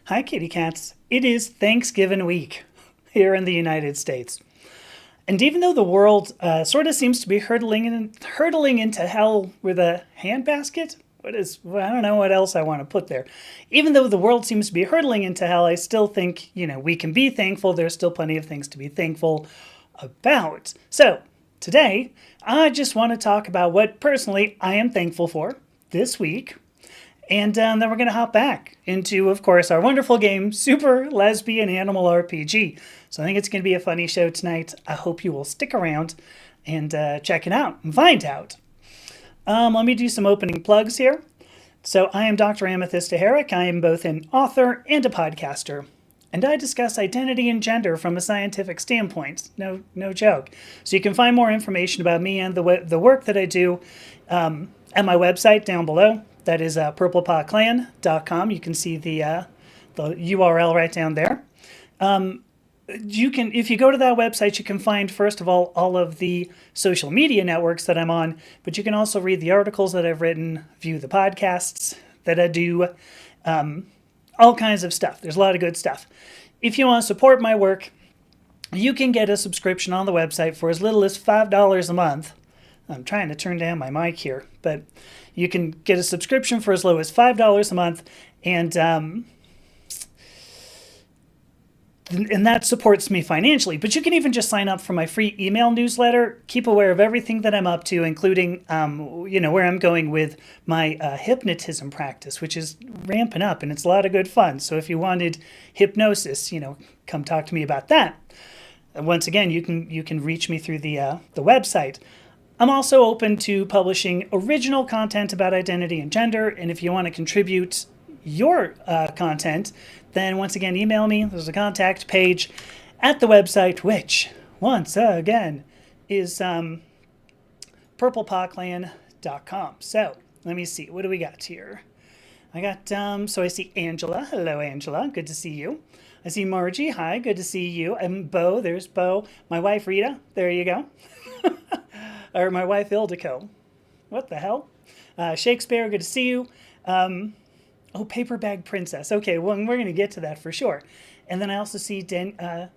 Hi, kitty cats. It is Thanksgiving week here in the United States. And even though the world sort of seems to be hurtling into hell with a handbasket, well, I don't know what else I want to put there. Even though the world seems to be hurtling into hell, I still think, we can be thankful. There's still plenty of things to be thankful about. So today, I just want to talk about what personally I am thankful for this week. And then we're going to hop back into, of course, our wonderful game, Super Lesbian Animal RPG. So I think it's going to be a funny show tonight. I hope you will stick around and check it out and find out. Let me do some opening plugs here. So I am Dr. Amethysta Herrick. I am both an author and a podcaster. And I discuss identity and gender from a scientific standpoint. No joke. So you can find more information about me and the work that I do at my website down below. That is purplepawclan.com. You can see the URL right down there. If you go to that website, you can find, first of all of the social media networks that I'm on, but you can also read the articles that I've written, view the podcasts that I do, all kinds of stuff. There's a lot of good stuff. If you want to support my work, you can get a subscription on the website for as little as $5 a month. I'm trying to turn down my mic here, but you can get a subscription for as low as $5 a month, and that supports me financially. But you can even just sign up for my free email newsletter, keep aware of everything that I'm up to, including, where I'm going with my hypnotism practice, which is ramping up, and it's a lot of good fun. So if you wanted hypnosis, come talk to me about that. Once again, you can reach me through the website. I'm also open to publishing original content about identity and gender, and if you want to contribute your content, then once again, email me. There's a contact page at the website, which, once again, is purplepawclan.com. So, let me see. What do we got here? I got, so I see Angela. Hello, Angela. Good to see you. I see Margie. Hi, good to see you. And Bo. There's Bo. My wife, Rita. There you go. Or my wife, Ildiko. What the hell? Shakespeare, good to see you. Paper Bag Princess. Okay, well, we're going to get to that for sure. And then I also see I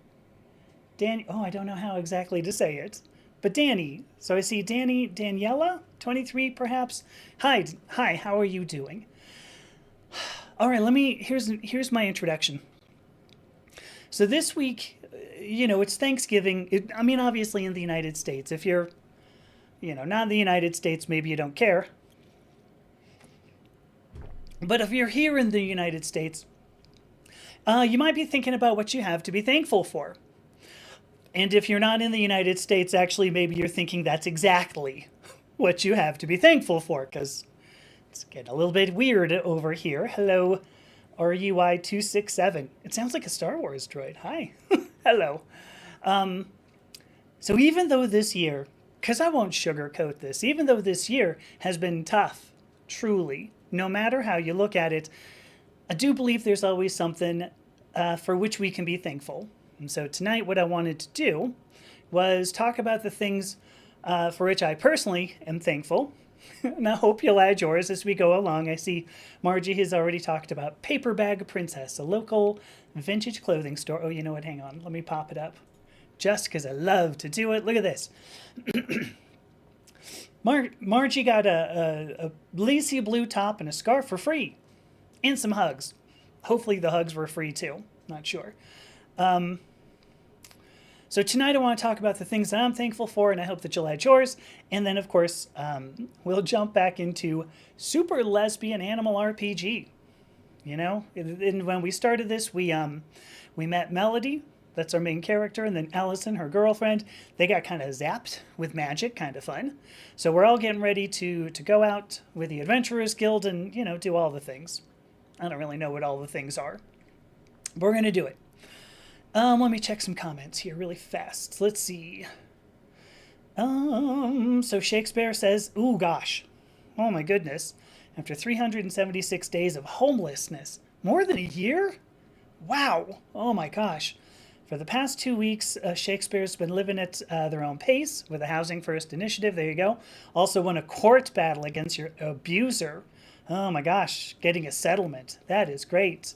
don't know how exactly to say it. But Danny. So I see Daniela, 23 perhaps. Hi, how are you doing? All right, here's my introduction. So this week, it's Thanksgiving. Obviously in the United States. If you're not in the United States, maybe you don't care. But if you're here in the United States, you might be thinking about what you have to be thankful for. And if you're not in the United States, actually, maybe you're thinking that's exactly what you have to be thankful for, because it's getting a little bit weird over here. Hello, RUI267. It sounds like a Star Wars droid. Hi. Hello. So even though this year, because I won't sugarcoat this, even though this year has been tough, truly, no matter how you look at it, I do believe there's always something for which we can be thankful. And so tonight what I wanted to do was talk about the things for which I personally am thankful. And I hope you'll add yours as we go along. I see Margie has already talked about Paper Bag Princess, a local vintage clothing store. Oh, you know what? Hang on. Let me pop it up. Just because I love to do it. Look at this. Margie got a lacy blue top and a scarf for free. And some hugs. Hopefully the hugs were free too. Not sure. So tonight I want to talk about the things that I'm thankful for, and I hope that you'll add yours. And then, of course, we'll jump back into Super Lesbian Animal RPG. And when we started this, we met Melody. That's our main character. And then Allison, her girlfriend, they got kind of zapped with magic, kind of fun. So we're all getting ready to go out with the Adventurers Guild and, do all the things. I don't really know what all the things are. But we're going to do it. Let me check some comments here really fast. Let's see. So Shakespeare says, ooh, gosh. Oh, my goodness. After 376 days of homelessness. More than a year? Wow. Oh, my gosh. For the past 2 weeks, Shakespeare's been living at their own pace with a Housing First initiative. There you go. Also won a court battle against your abuser. Oh my gosh, getting a settlement. That is great.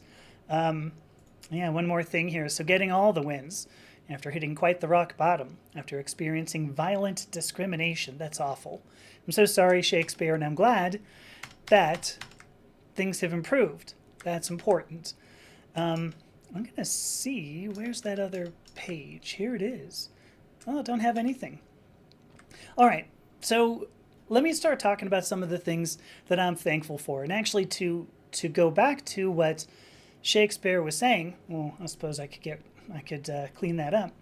Yeah, one more thing here. So getting all the wins after hitting quite the rock bottom, after experiencing violent discrimination. That's awful. I'm so sorry, Shakespeare, and I'm glad that things have improved. That's important. I'm going to see, where's that other page? Here it is. Oh, I don't have anything. All right, so let me start talking about some of the things that I'm thankful for. And actually, to go back to what Shakespeare was saying, well, I suppose I could clean that up.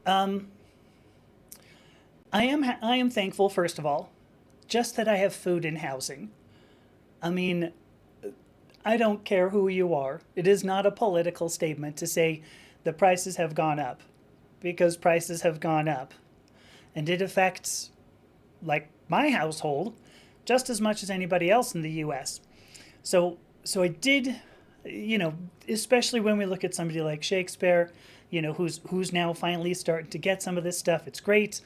I am thankful, first of all, just that I have food and housing. I mean, I don't care who you are. It is not a political statement to say the prices have gone up, because prices have gone up. And it affects, like, my household just as much as anybody else in the US. So I did, especially when we look at somebody like Shakespeare, who's now finally starting to get some of this stuff. It's great.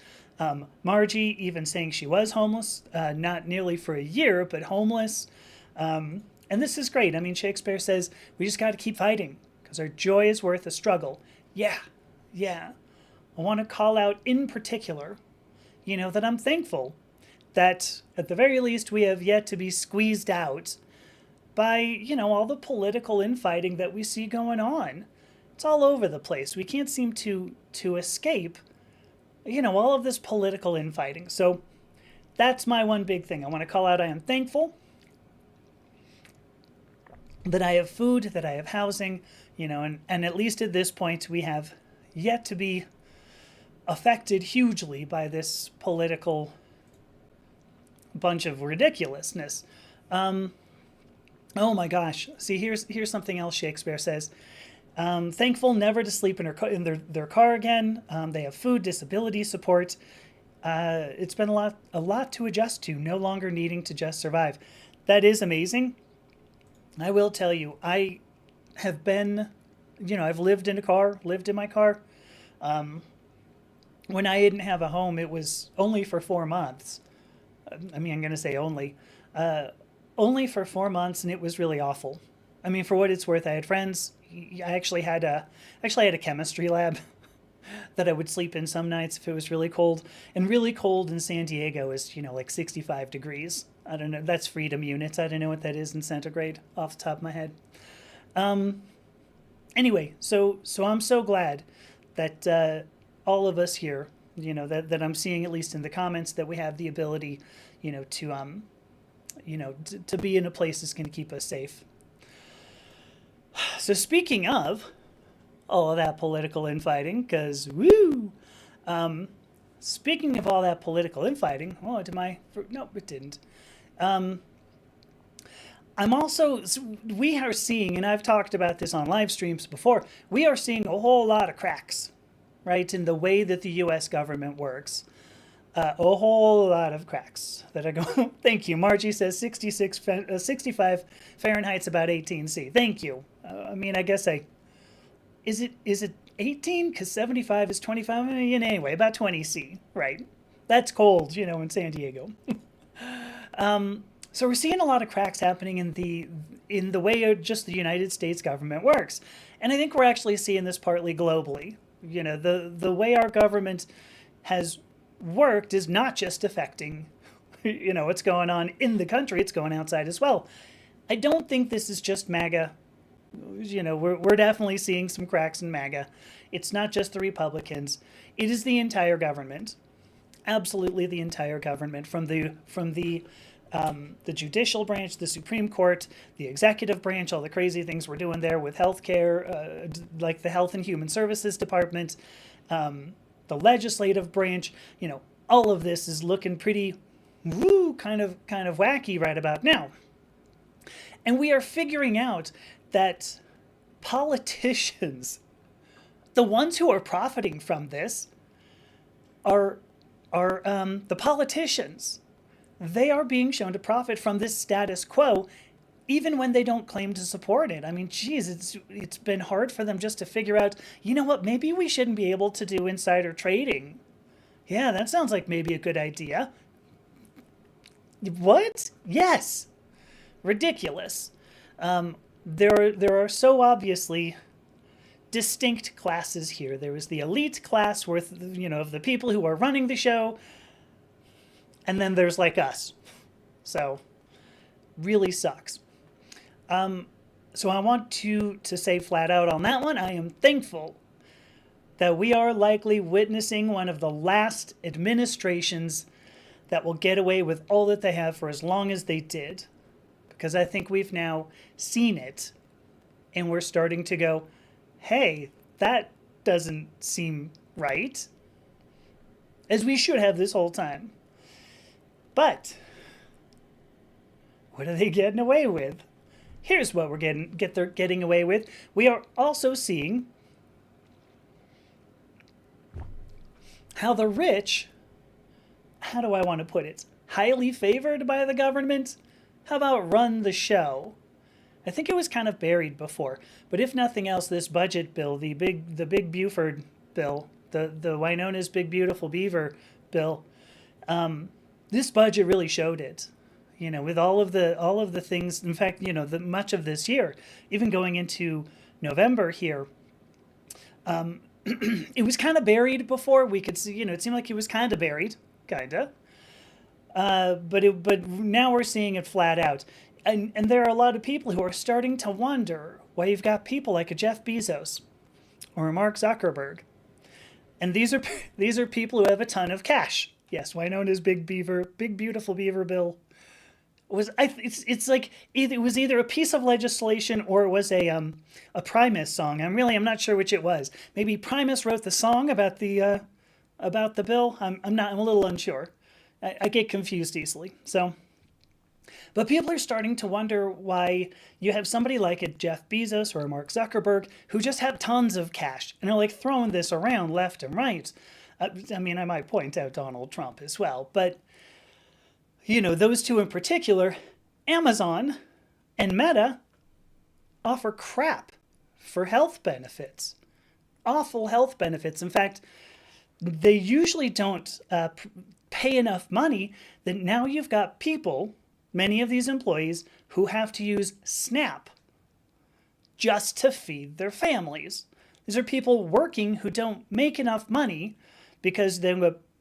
Margie even saying she was homeless, not nearly for a year, but homeless. And this is great. I mean, Shakespeare says we just got to keep fighting because our joy is worth a struggle. Yeah, yeah. I want to call out in particular, that I'm thankful that at the very least we have yet to be squeezed out by, all the political infighting that we see going on. It's all over the place. We can't seem to escape, all of this political infighting. So that's my one big thing. I want to call out I am thankful that I have food, that I have housing, and at least at this point we have yet to be affected hugely by this political bunch of ridiculousness. Oh my gosh. See, here's something else Shakespeare says. Thankful never to sleep in their car again. They have food, disability support. It's been a lot to adjust to, no longer needing to just survive. That is amazing. I will tell you, I have been, I've lived in my car. When I didn't have a home, it was only for 4 months. I mean, I'm going to say only for 4 months, and it was really awful. I mean, for what it's worth, I had friends. I actually had a chemistry lab that I would sleep in some nights if it was really cold. And really cold in San Diego is, like 65 degrees. I don't know. That's freedom units. I don't know what that is in centigrade off the top of my head. Anyway, so I'm so glad that all of us here, that I'm seeing, at least in the comments, that we have the ability, to be in a place that's going to keep us safe. So speaking of all of that political infighting, because woo, speaking of all that political infighting, no, it didn't. We are seeing, and I've talked about this on live streams before, we are seeing a whole lot of cracks, right, in the way that the U.S. government works. A whole lot of cracks that are going. Thank you. Margie says 65 Fahrenheit's about 18°C. Thank you. I mean, I guess is it 18? Because 75 is 25. Anyway, about 20°C, right? That's cold, in San Diego. So we're seeing a lot of cracks happening in the way just the United States government works, and I think we're actually seeing this partly globally. The way our government has worked is not just affecting, what's going on in the country, it's going outside as well. I don't think this is just MAGA. We're definitely seeing some cracks in MAGA. It's not just the Republicans. It is the entire government. Absolutely the entire government, from the judicial branch, the Supreme Court, the executive branch, all the crazy things we're doing there with healthcare, like the Health and Human Services Department, the legislative branch, all of this is looking pretty kind of wacky right about now. And we are figuring out that politicians, the ones who are profiting from this, are the politicians. They are being shown to profit from this status quo, even when they don't claim to support it. I mean, geez, it's been hard for them just to figure out, what, maybe we shouldn't be able to do insider trading. Yeah, that sounds like maybe a good idea. What? Yes. Ridiculous. there are so obviously distinct classes here. There is the elite class worth, of the people who are running the show, and then there's like us. So really sucks. So I want to say flat out on that one, I am thankful that we are likely witnessing one of the last administrations that will get away with all that they have for as long as they did. Because I think we've now seen it, and we're starting to go, hey, that doesn't seem right. As we should have this whole time. But what are they getting away with? Here's what we're getting away with. We are also seeing how the rich, how do I want to put it, highly favored by the government? How about run the show? I think it was kind of buried before, but if nothing else, this budget bill, the big Buford bill, the Wynona's Big Beautiful Beaver bill, this budget really showed it. With all of the things. In fact, much of this year, even going into November here, it was kind of buried before. We could see, it seemed like it was kind of buried, kinda. But now we're seeing it flat out, and there are a lot of people who are starting to wonder why you've got people like a Jeff Bezos or a Mark Zuckerberg, and these are people who have a ton of cash. Yes, Wynona's Big Beautiful Beaver bill it's like it was either a piece of legislation or it was a Primus song. I'm not sure which it was. Maybe Primus wrote the song about the bill. I'm a little unsure. I get confused easily. So, but people are starting to wonder why you have somebody like a Jeff Bezos or a Mark Zuckerberg who just have tons of cash and are like throwing this around left and right. I might point out Donald Trump as well, but those two in particular, Amazon and Meta, offer crap for health benefits. Awful health benefits. In fact, they usually don't pay enough money that now you've got people, many of these employees, who have to use SNAP just to feed their families. These are people working who don't make enough money because they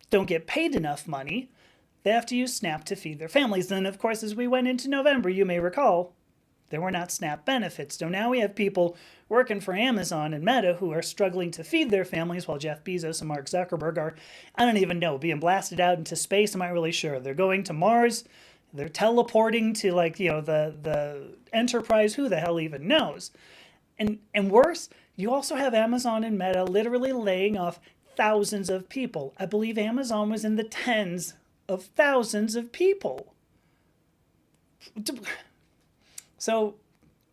don't get paid enough money. They have to use SNAP to feed their families. Then, of course, as we went into November, you may recall, there were not SNAP benefits. So now we have people working for Amazon and Meta who are struggling to feed their families while Jeff Bezos and Mark Zuckerberg are, I don't even know, being blasted out into space. I'm not really sure. They're going to Mars. They're teleporting to the Enterprise. Who the hell even knows? And worse, you also have Amazon and Meta literally laying off thousands of people. I believe Amazon was in the tens of thousands of people. So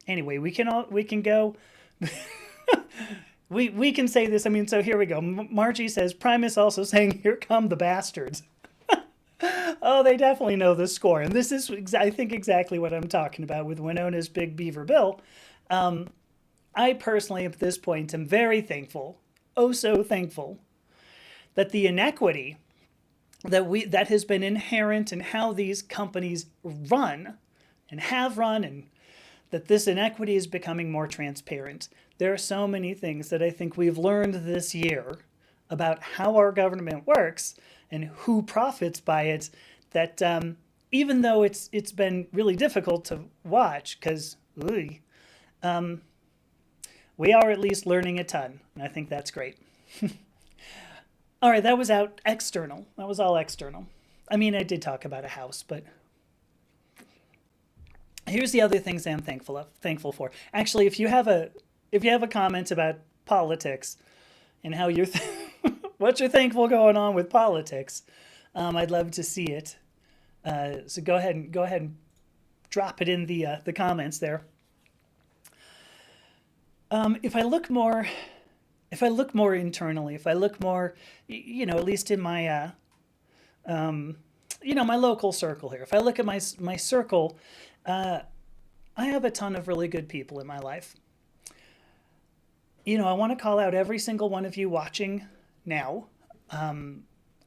anyway, we can go. we can say this. So here we go. Margie says, Primus also saying, here come the bastards. Oh, they definitely know the score. And this is, I think, exactly what I'm talking about with Wynona's Big Beaver bill. I personally, at this point, am very thankful, oh so thankful, that the inequity that has been inherent in how these companies run and have run, and that this inequity is becoming more transparent. There are so many things that I think we've learned this year about how our government works and who profits by it, that even though it's been really difficult to watch, because we are at least learning a ton, and I think that's great. All right, that was external. That was all external. I did talk about a house, but here's the other things I'm thankful for. Actually, if you have a comment about politics and how you're what you're thankful going on with politics, I'd love to see it. So go ahead and drop it in the comments there. If I look more internally, if I look more, at least in my, my local circle here, if I look at my circle, I have a ton of really good people in my life. I want to call out every single one of you watching now. I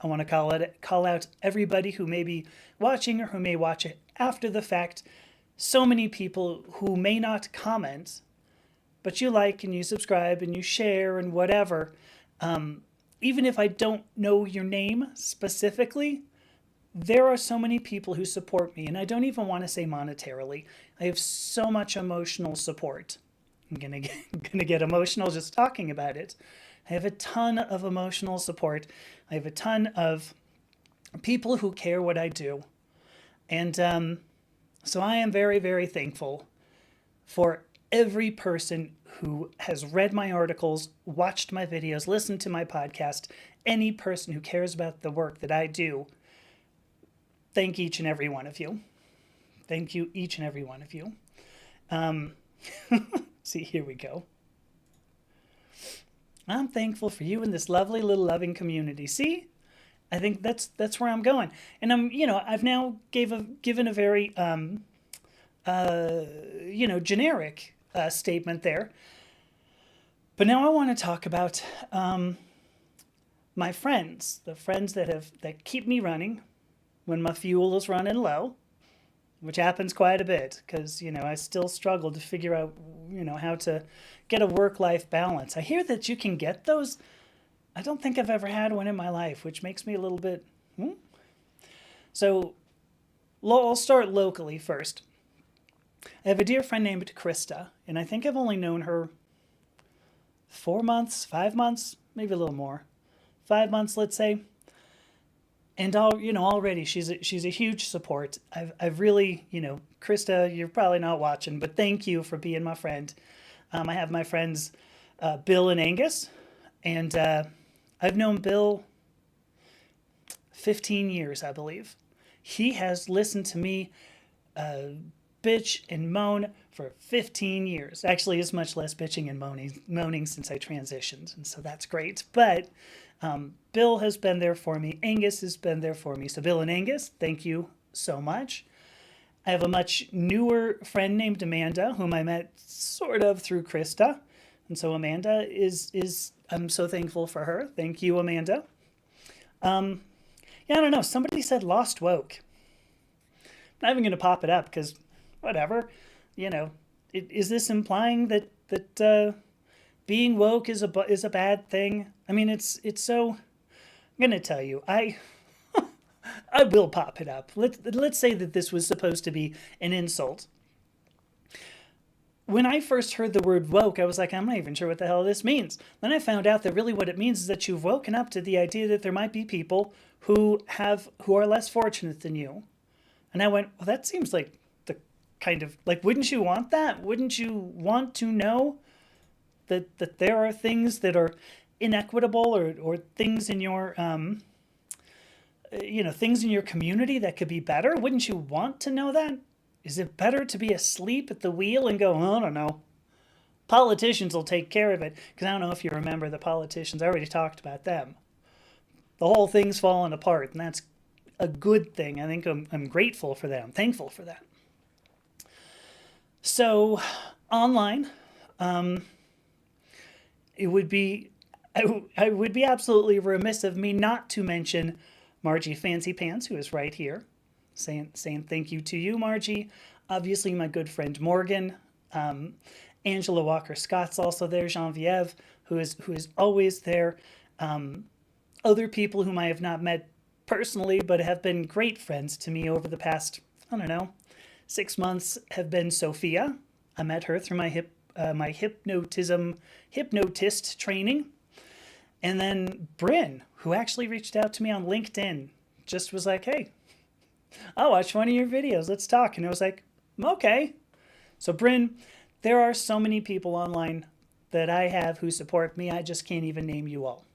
want to call out everybody who may be watching or who may watch it after the fact. so many people who may not comment, but you like and you subscribe and you share and whatever. Even if I don't know your name specifically, there are so many people who support me, and I don't even want to say monetarily. I have so much emotional support. I'm gonna get emotional just talking about it. I have a ton of emotional support. I have a ton of people who care what I do, and so I am very, very thankful for every person who has read my articles, watched my videos, listened to my podcast, any person who cares about the work that I do. Thank each and every one of you. Thank you, each and every one of you. See, here we go. I'm thankful for you in this lovely little loving community. See, I think that's where I'm going, and I've now given a very generic statement there, but now I want to talk about my friends, the friends that keep me running when my fuel is running low, which happens quite a bit because, I still struggle to figure out, how to get a work-life balance. I hear that you can get those. I don't think I've ever had one in my life, which makes me a little bit. So I'll start locally first. I have a dear friend named Krista, and I think I've only known her 4 months, 5 months, maybe a little more. 5 months, let's say. And already she's a huge support. I've really, Krista, you're probably not watching, but thank you for being my friend. I have my friends Bill and Angus, and I've known Bill 15 years, I believe. He has listened to me bitch and moan for 15 years. Actually, it's much less bitching and moaning since I transitioned, and so that's great. But Bill has been there for me. Angus has been there for me. So Bill and Angus, thank you so much. I have a much newer friend named Amanda, whom I met sort of through Krista. And so Amanda is I'm so thankful for her. Thank you, Amanda. I don't know. Somebody said lost woke. I'm not even going to pop it up because whatever. Is this implying that being woke is a bad thing? I mean, it's so. I'm gonna tell you, I will pop it up. Let's say that this was supposed to be an insult. When I first heard the word woke, I was like, I'm not even sure what the hell this means. Then I found out that really what it means is that you've woken up to the idea that there might be people who are less fortunate than you. And I went, well, that seems like the kind of wouldn't you want that? Wouldn't you want to know that there are things that are inequitable or things in your things in your community that could be better? Wouldn't you want to know that? Is it better to be asleep at the wheel and go, I don't know, politicians will take care of it? Because I don't know if you remember the politicians. I already talked about them. The whole thing's falling apart, and that's a good thing. I think I'm grateful for that. I'm thankful for that. So online, it would be I would be absolutely remiss of me not to mention Margie Fancy Pants, who is right here, saying thank you to you, Margie. Obviously, my good friend Morgan, Angela Walker Scott's also there. Genevieve, who is always there. Other people whom I have not met personally, but have been great friends to me over the past 6 months, have been Sophia. I met her through my hypnotist training. And then Bryn, who actually reached out to me on LinkedIn, just was like, hey, I'll watch one of your videos. Let's talk. And I was like, okay. So Bryn, there are so many people online that I have who support me. I just can't even name you all.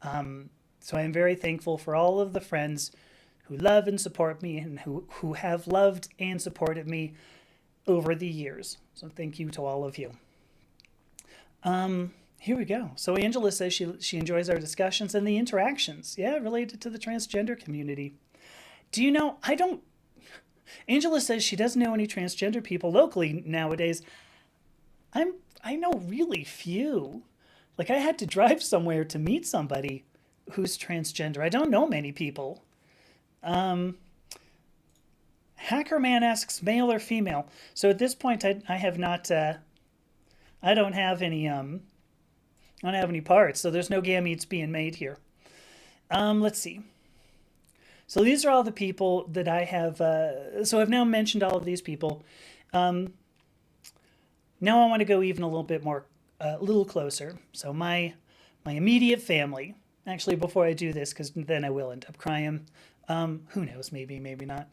So I am very thankful for all of the friends who love and support me and who have loved and supported me over the years. So thank you to all of you. Here we go. So Angela says she enjoys our discussions and the interactions. Yeah, related to the transgender community. Do you know, Angela says she doesn't know any transgender people locally nowadays. I know really few. I had to drive somewhere to meet somebody who's transgender. I don't know many people. Hacker Man asks male or female. So at this point, I have not. I don't have any. I don't have any parts, so there's no gametes being made here. Let's see. So these are all the people that I have. So I've now mentioned all of these people. Now I want to go even a little bit more, a little closer. So my immediate family. Actually, before I do this, because then I will end up crying. Who knows? Maybe, maybe not.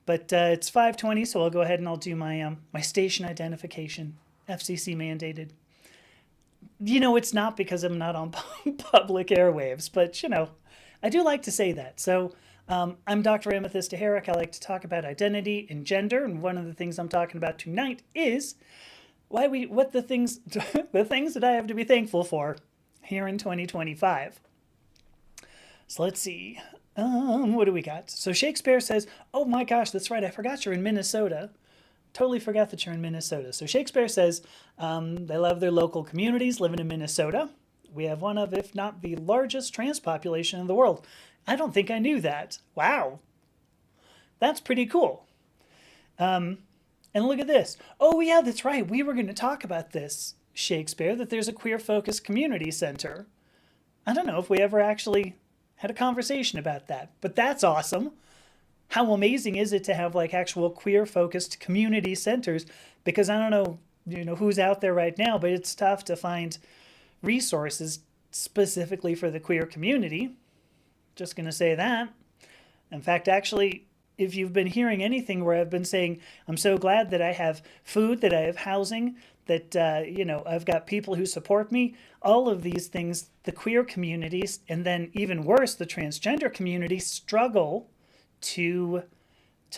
But it's 5:20, so I'll go ahead and I'll do my station identification, FCC mandated. It's not because I'm not on public airwaves, but I do like to say that. So I'm Dr. Amethysta Herrick. I like to talk about identity and gender, and one of the things I'm talking about tonight is what the things the things that I have to be thankful for here in 2025. So let's see. What do we got? So Shakespeare says, "Oh my gosh, that's right. I forgot you're in Minnesota. Totally forgot that you're in Minnesota." So Shakespeare says they love their local communities living in Minnesota. We have one of, if not the largest trans population in the world. I don't think I knew that. Wow. That's pretty cool. And look at this. Oh, yeah, that's right. We were going to talk about this, Shakespeare, that there's a queer-focused community center. I don't know if we ever actually had a conversation about that, but that's awesome. How amazing is it to have like actual queer-focused community centers? Because I don't know, who's out there right now, but it's tough to find resources specifically for the queer community. Just going to say that. In fact, actually, if you've been hearing anything where I've been saying, I'm so glad that I have food, that I have housing, that, I've got people who support me, all of these things, the queer communities, and then even worse, the transgender community struggle to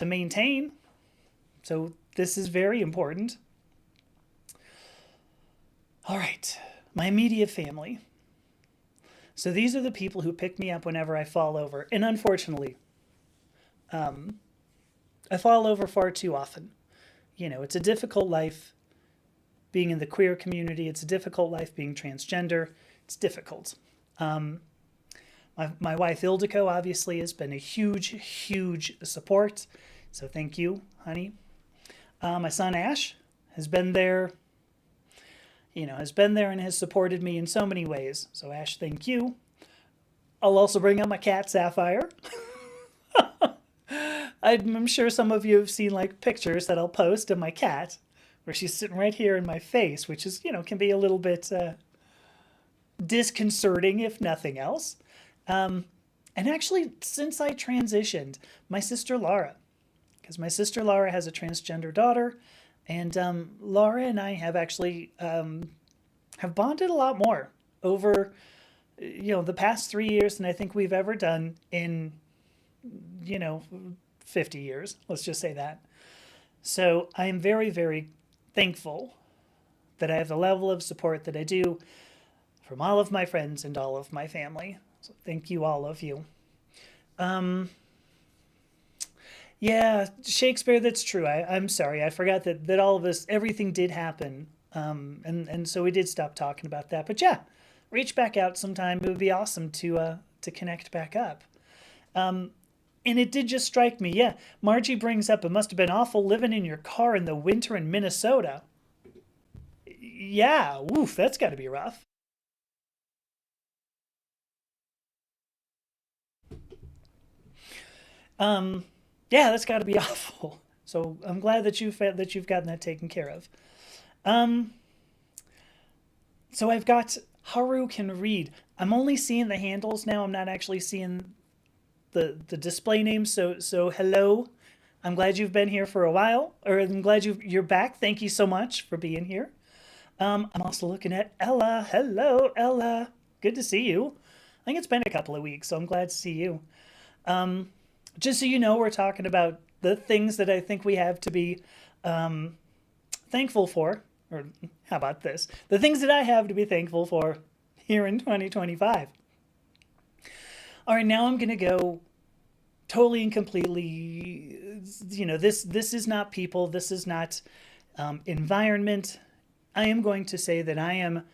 maintain. So this is very important. All right, my immediate family. So these are the people who pick me up whenever I fall over. And unfortunately, I fall over far too often. It's a difficult life being in the queer community. It's a difficult life being transgender. It's difficult. My wife Ildiko obviously has been a huge, huge support. So thank you, honey. My son Ash has been there, and has supported me in so many ways. So Ash, thank you. I'll also bring up my cat Sapphire. I'm sure some of you have seen like pictures that I'll post of my cat where she's sitting right here in my face, which is, can be a little bit disconcerting if nothing else. And actually, since I transitioned, my sister Laura, because my sister Laura has a transgender daughter, and Laura and I have actually have bonded a lot more over, the past 3 years than I think we've ever done in, 50 years. Let's just say that. So I am very, very thankful that I have the level of support that I do from all of my friends and all of my family. So thank you, all of you. Yeah, Shakespeare, that's true. I'm sorry. I forgot that all of us, everything did happen. And so we did stop talking about that. But yeah, reach back out sometime. It would be awesome to connect back up. And it did just strike me. Yeah, Margie brings up, it must have been awful living in your car in the winter in Minnesota. Yeah, woof, that's got to be rough. Yeah, that's got to be awful. So I'm glad that you've gotten that taken care of. Um, so I've got Haru can read. I'm only seeing the handles now. I'm not actually seeing the display names. So hello. I'm glad you've been here for a while, or I'm glad you're back. Thank you so much for being here. I'm also looking at Ella. Hello, Ella. Good to see you. I think it's been a couple of weeks, so I'm glad to see you. Just so you know, we're talking about the things that I think we have to be thankful for. Or how about this? The things that I have to be thankful for here in 2025. All right, now I'm going to go totally and completely, this is not people. This is not environment. I am going to say that I am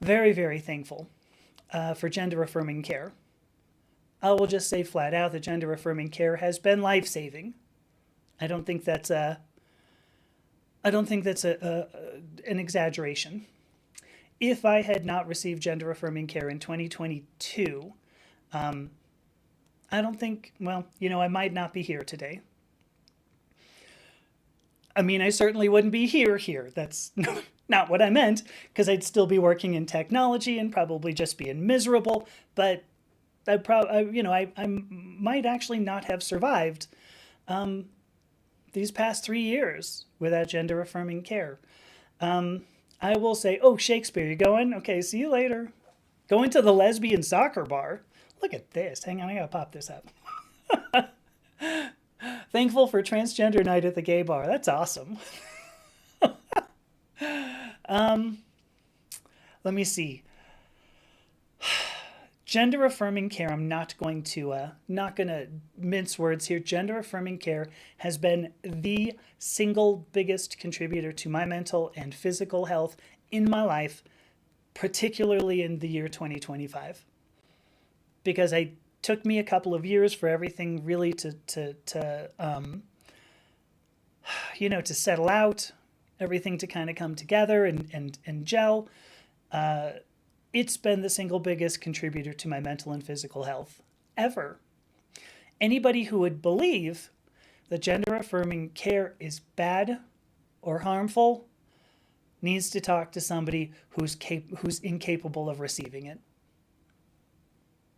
very, very thankful for gender affirming care. I will just say flat out that gender affirming care has been life saving I don't think that's a I don't think that's an exaggeration. If I had not received gender affirming care in 2022, I don't think, well, I might not be here today. I mean, I certainly wouldn't be here. That's not what I meant, because I'd still be working in technology and probably just being miserable. But I might actually not have survived these past 3 years without gender affirming care. I will say, oh, Shakespeare, you going? Okay, see you later. Going to the lesbian soccer bar. Look at this. Hang on, I gotta pop this up. Thankful for transgender night at the gay bar. That's awesome. Let me see. Gender affirming care. I'm not going to mince words here. Gender affirming care has been the single biggest contributor to my mental and physical health in my life, particularly in the year 2025, because it took me a couple of years for everything really to settle out, everything to kind of come together and gel. It's been the single biggest contributor to my mental and physical health ever. Anybody who would believe that gender affirming care is bad or harmful needs to talk to somebody who's incapable of receiving it.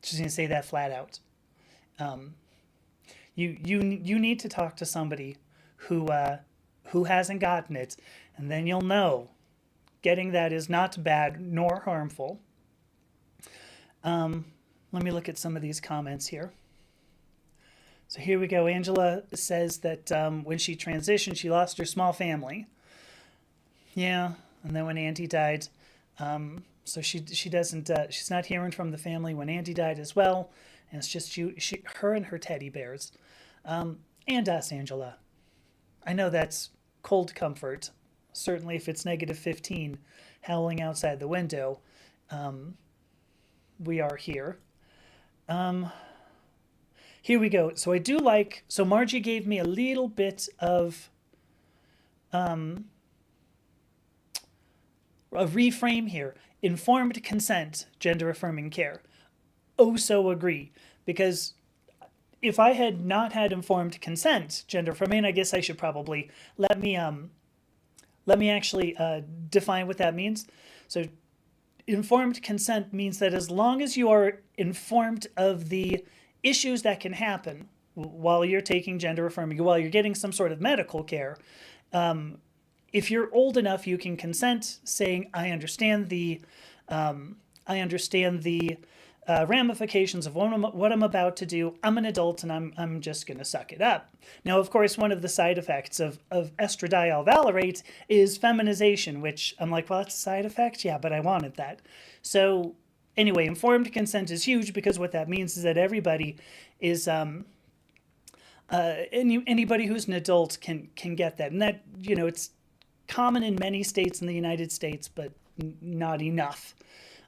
Just gonna say that flat out. You need to talk to somebody who hasn't gotten it, and then you'll know getting that is not bad nor harmful. Let me look at some of these comments here. So here we go. Angela says that when she transitioned, she lost her small family. Yeah, and then when Andy died, so she doesn't she's not hearing from the family when Andy died as well, and it's just her and her teddy bears, and us, Angela. I know that's cold comfort. Certainly, if it's -15, howling outside the window, we are here. Here we go. So I do like. So Margie gave me a little bit of a reframe here. Informed consent, gender affirming care. Oh, so agree. Because if I had not had informed consent, gender affirming, I guess I should probably let me actually define what that means. So informed consent means that as long as you are informed of the issues that can happen while you're taking gender affirming, while you're getting some sort of medical care, if you're old enough, you can consent, saying, "I understand the ramifications of what I'm about to do. I'm an adult, and I'm just going to suck it up." Now, of course, one of the side effects of estradiol valerate is feminization, which I'm like, well, that's a side effect, yeah, but I wanted that. So anyway, informed consent is huge, because what that means is that everybody is anybody who's an adult can get that, and that it's common in many states in the United States, but not enough.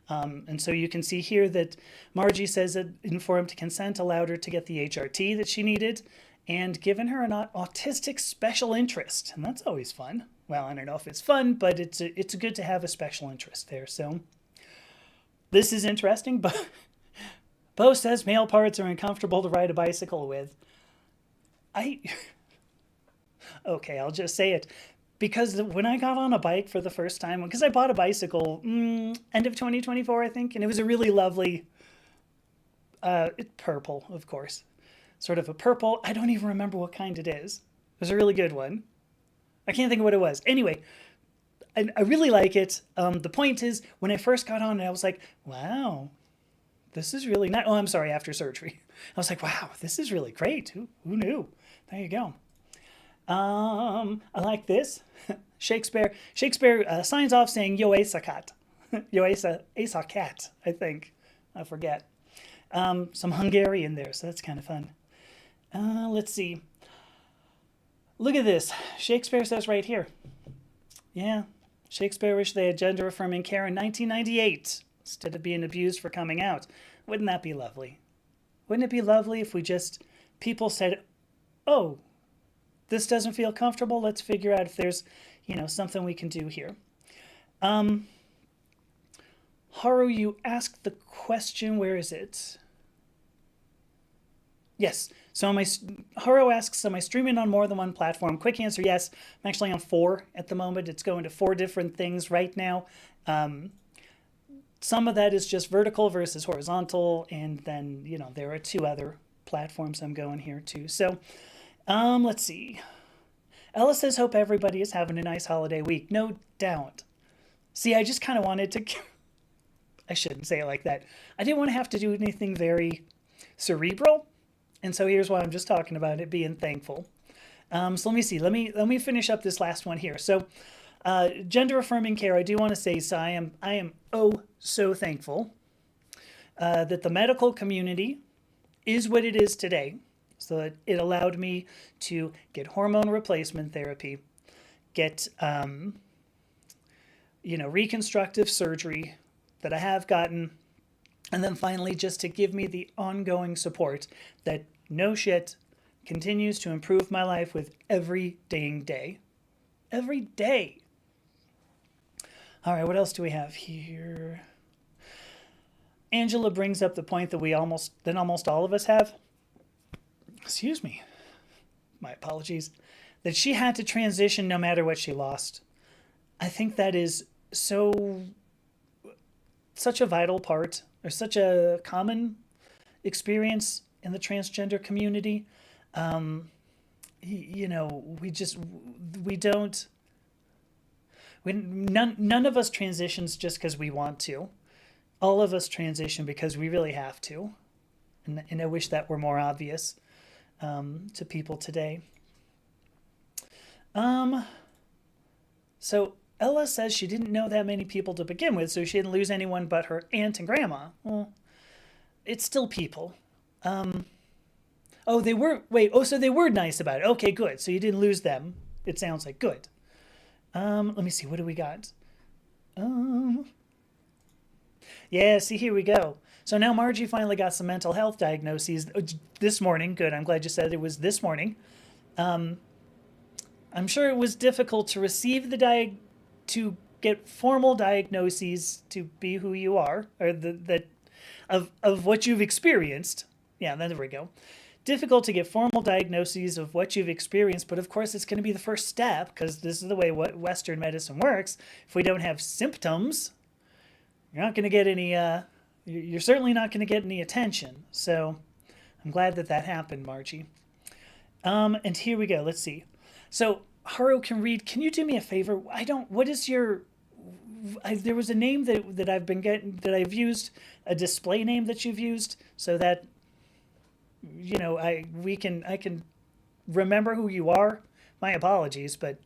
And so you can see here that Margie says that informed consent allowed her to get the HRT that she needed and given her an autistic special interest. And that's always fun. Well, I don't know if it's fun, but it's good to have a special interest there. So this is interesting. But Bo says male parts are uncomfortable to ride a bicycle with. Okay, I'll just say it. Because when I got on a bike for the first time, because I bought a bicycle end of 2024, I think, and it was a really lovely, purple, of course, sort of a purple. I don't even remember what kind it is. It was a really good one. I can't think of what it was. Anyway, I really like it. The point is, when I first got on it, I was like, wow, this is really nice. Oh, I'm sorry, after surgery. I was like, wow, this is really great. Who knew? There you go. I like this. Shakespeare signs off saying "Yo Asa cat," "Yo Asa cat." I think, I forget. Some Hungarian there, so that's kind of fun. Let's see. Look at this. Shakespeare says right here. Yeah, Shakespeare wished they had gender affirming care in 1998 instead of being abused for coming out. Wouldn't that be lovely? Wouldn't it be lovely if people said, "Oh, this doesn't feel comfortable. Let's figure out if there's, something we can do here. Haru, you asked the question. Where is it? Yes. So Haru asks, am I streaming on more than one platform? Quick answer, yes. I'm actually on 4 at the moment. It's going to 4 different things right now. Some of that is just vertical versus horizontal, and then, there are 2 other platforms I'm going here too. So, let's see. Ella says, hope everybody is having a nice holiday week. No doubt. See, I just kind of wanted to, I shouldn't say it like that. I didn't want to have to do anything very cerebral. And so here's why I'm just talking about it, being thankful. So let me see. Let me finish up this last one here. So, gender affirming care. I do want to say, so I am oh so thankful that the medical community is what it is today. So that it allowed me to get hormone replacement therapy, get reconstructive surgery that I have gotten, and then finally just to give me the ongoing support that no shit continues to improve my life with every dang day. Every day. All right, what else do we have here? Angela brings up the point that almost all of us have. Excuse me. My apologies. That she had to transition no matter what she lost. I think that is such a vital part, or such a common experience in the transgender community. None of us transitions just because we want to. All of us transition because we really have to. And I wish that were more obvious to people today. So Ella says she didn't know that many people to begin with, so she didn't lose anyone but her aunt and grandma. Well, it's still people. So they were nice about it. Okay, good. So you didn't lose them. It sounds like good. Let me see. What do we got? Yeah, see, here we go. So now Margie finally got some mental health diagnoses this morning. Good. I'm glad you said it was this morning. I'm sure it was difficult to receive to get formal diagnoses to be who you are, or of what you've experienced. Yeah, there we go. Difficult to get formal diagnoses of what you've experienced, but of course it's going to be the first step, because this is the way Western medicine works. If we don't have symptoms, you're not going to get any. You're certainly not going to get any attention. So I'm glad that happened, Margie. And here we go. Let's see. So Haru can read. Can you do me a favor? What is your? There was a name that I've been getting, that I've used, a display name that you've used, so that I can remember who you are. My apologies, but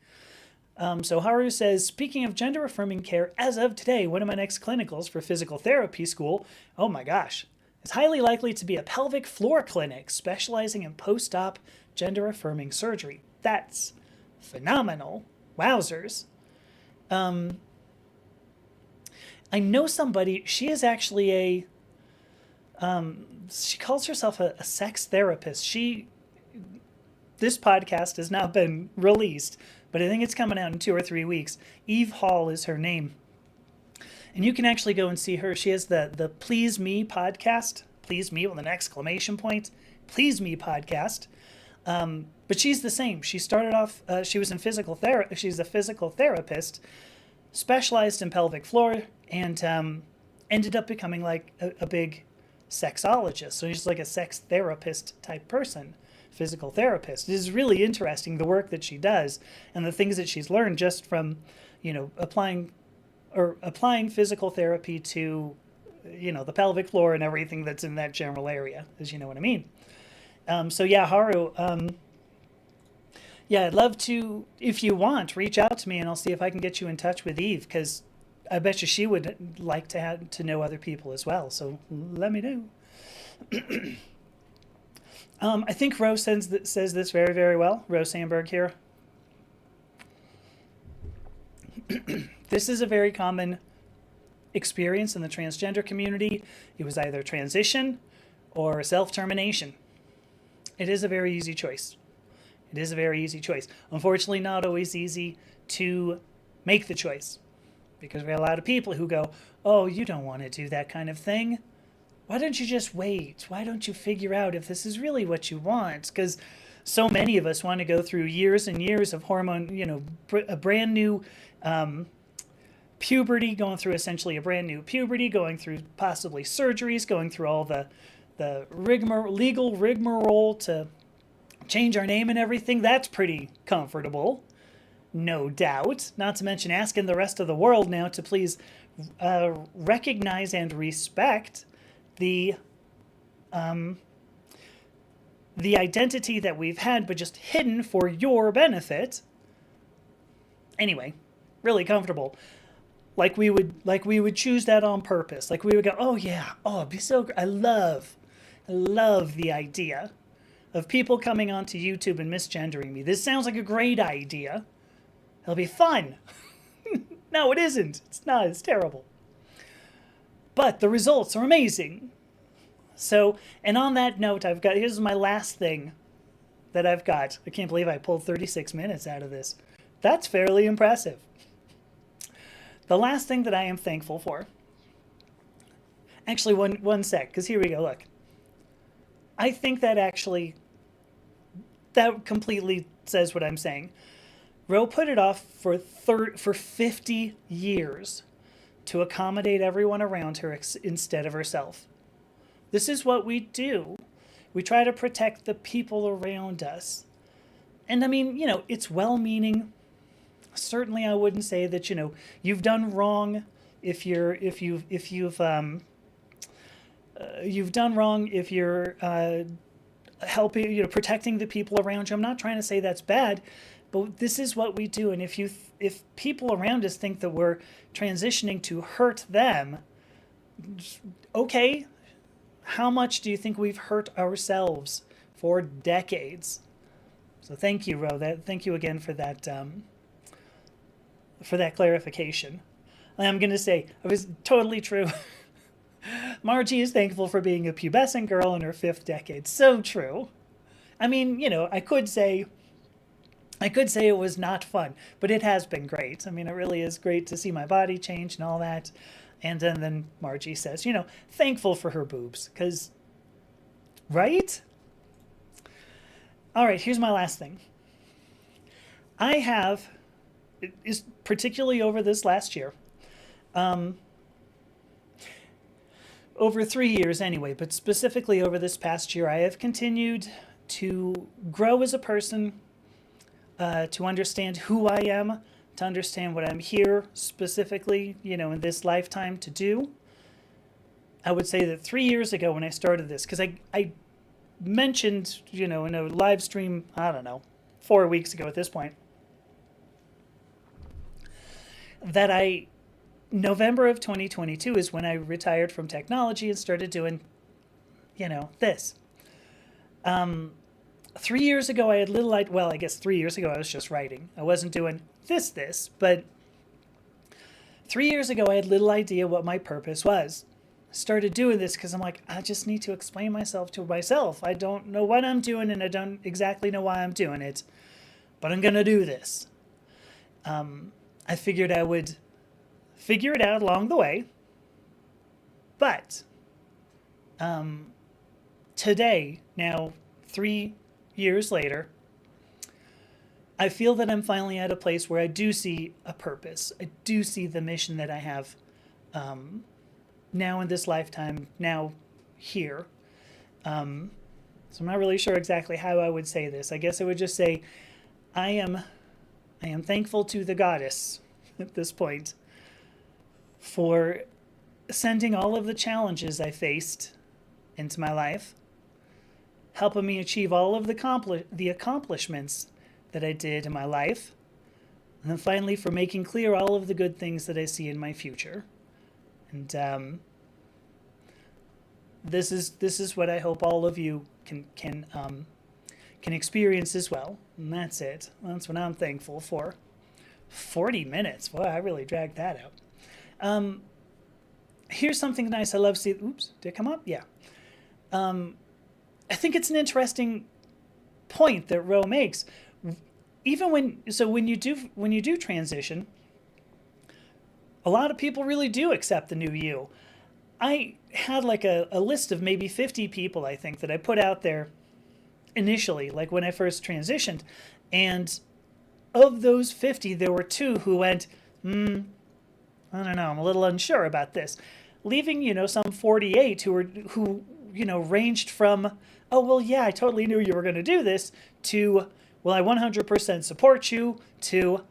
so Haru says, speaking of gender affirming care, as of today, one of my next clinicals for physical therapy school, oh my gosh, is highly likely to be a pelvic floor clinic specializing in post-op gender affirming surgery. That's phenomenal. Wowzers. I know somebody, she is actually she calls herself a sex therapist. This podcast has not been released, but I think it's coming out in 2 or 3 weeks. Eve Hall is her name. And you can actually go and see her. She has the Please Me podcast. Please Me with an exclamation point. Please Me podcast. But she's the same. She started off, she was in physical therapy. She's a physical therapist, specialized in pelvic floor, and ended up becoming like a big sexologist. So she's like a sex therapist type person, physical therapist. It is really interesting, the work that she does and the things that she's learned just from, applying physical therapy to, the pelvic floor and everything that's in that general area, as you know what I mean. So yeah, Haru, yeah, I'd love to, if you want, reach out to me and I'll see if I can get you in touch with Eve, because I bet you she would like to know other people as well. So let me know. I think Rose says this very, very well. Rose Sandberg here. This is a very common experience in the transgender community. It was either transition or self-termination. It is a very easy choice. It is a very easy choice. Unfortunately, not always easy to make the choice, because we have a lot of people who go, oh, you don't want to do that kind of thing. Why don't you just wait? Why don't you figure out if this is really what you want? Because so many of us want to go through years and years of hormone, a brand new puberty, going through essentially a brand new puberty, going through possibly surgeries, going through all the legal rigmarole to change our name and everything. That's pretty comfortable, no doubt. Not to mention asking the rest of the world now to please recognize and respect the identity that we've had, but just hidden for your benefit. Anyway, really comfortable. Like we would choose that on purpose. Like we would go, oh yeah, oh it'd be so great. I love the idea of people coming onto YouTube and misgendering me. This sounds like a great idea. It'll be fun. No, it isn't. It's not. It's terrible. But the results are amazing. So, and on that note, here's my last thing that I've got. I can't believe I pulled 36 minutes out of this. That's fairly impressive. The last thing that I am thankful for. Actually, one sec, because here we go. Look. I think that completely says what I'm saying. Ro put it off for 50 years to accommodate everyone around her instead of herself. This is what we do. We try to protect the people around us. And I mean, it's well-meaning. Certainly I wouldn't say that, you've done wrong if you're helping, protecting the people around you. I'm not trying to say that's bad, but this is what we do. And if people around us think that we're transitioning to hurt them, okay, how much do you think we've hurt ourselves for decades? So thank you, Ro. Thank you again for that clarification. I'm going to say, it was totally true. Margie is thankful for being a pubescent girl in her 5th decade. So true. I mean, I could say it was not fun, but it has been great. I mean, it really is great to see my body change and all that. And then Margie says, thankful for her boobs, because, right? All right, here's my last thing. It is particularly over this last year, over 3 years anyway, but specifically over this past year, I have continued to grow as a person, to understand who I am, to understand what I'm here specifically, in this lifetime to do. I would say that 3 years ago when I started this, because I mentioned, in a live stream, I don't know, 4 weeks ago at this point, that November of 2022 is when I retired from technology and started doing, this. 3 years ago, I had I guess 3 years ago I was just writing. I wasn't doing this, but 3 years ago I had little idea what my purpose was. I started doing this because I'm like, I just need to explain myself to myself. I don't know what I'm doing and I don't exactly know why I'm doing it, but I'm going to do this. I figured I would figure it out along the way, but today, now 3 years later, I feel that I'm finally at a place where I do see a purpose. I do see the mission that I have now in this lifetime, now here. So I'm not really sure exactly how I would say this. I guess I would just say I am thankful to the goddess at this point for sending all of the challenges I faced into my life, helping me achieve all of the accomplishments that I did in my life, and then finally for making clear all of the good things that I see in my future. And this is what I hope all of you can experience as well. And that's it. That's what I'm thankful for. 40 minutes. Boy, I really dragged that out. Here's something nice. I love seeing. Oops, did it come up? Yeah. I think it's an interesting point that Ro makes. Even when you do transition, a lot of people really do accept the new you. I had like a list of maybe 50 people, I think, that I put out there initially, like when I first transitioned. And of those 50, there were two who went, I don't know, I'm a little unsure about this. Leaving, some 48 who ranged from, oh, well, yeah, I totally knew you were going to do this, to, well, I 100% support you, to,